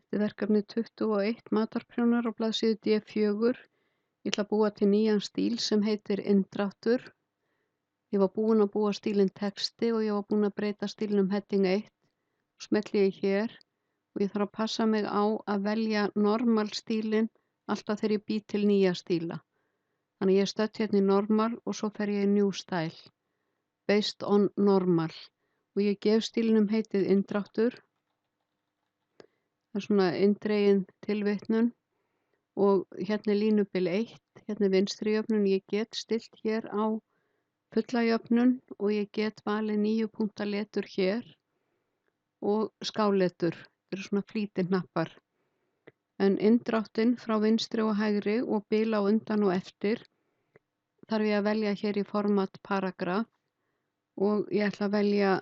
Þetta er verkefni 21 matarprjónar á blaðsíðu D4. Ég ætla að búa til nýjan stíl sem heitir inndráttur. Ég var búin að búa stílinn texti og ég var búin að breyta stílnum heading 1. Smelli ég hér og ég þarf að passa mig á að velja normal stílinn alltaf þegar ég bý til nýja stíla. Þannig ég er stödd hérna í normal og svo fer ég í new style, based on normal og ég gef stílnum heitið inndráttur. Það er svona eindregin tilvitnun og hérna er línubil 1, hérna er vinstri jöfnun. Ég get stillt hér á fulla jöfnun og ég get valið 9 punkta letur hér og skáletur. Þetta eru svona flýtihnappar. En inndráttinn frá vinstri og hægri og bil á undan og eftir þarf ég að velja hér í format paragraf og ég ætla að velja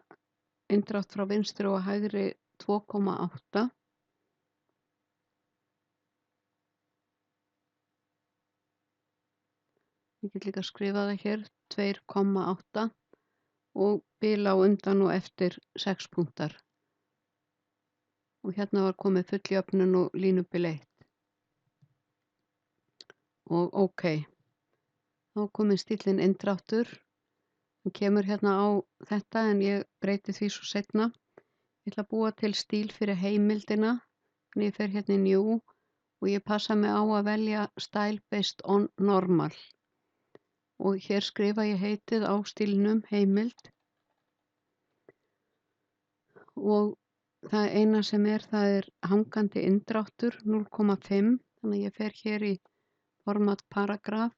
inndrátt frá vinstri og hægri 2,8. Ég get líka skrifað það hér 2,8 og bil á undan og eftir 6 punktar. Og hérna var komið full jöfnun og línubil 1. Og OK. Þá komið stílinn inndráttur. Hann kemur hérna á þetta en ég breyti því svo seinna. Ég ætla að búa til stíl fyrir heimildina. Þannig ég fer hérna í new og ég passa mig á að velja style based on normal. Og hér skrifa ég heitið á stílnum heimild og það eina sem það er hangandi inndráttur 0,5. Þannig að ég fer hér í format paragraf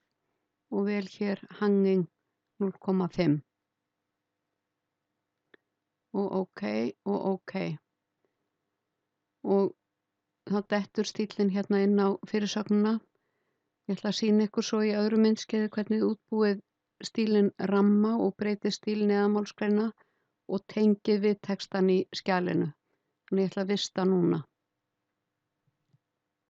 og vel hér hanging 0,5 og OK og OK. Og þá dettur stílinn hérna inn á fyrirsögnina. Ég ætla að sýna ykkur svo í öðru myndskeiði hvernig útbúið stílinn ramma og breytið stíl neðanmálsgreina og tengið við textann í skjalinu. Þannig ég ætla að vista núna.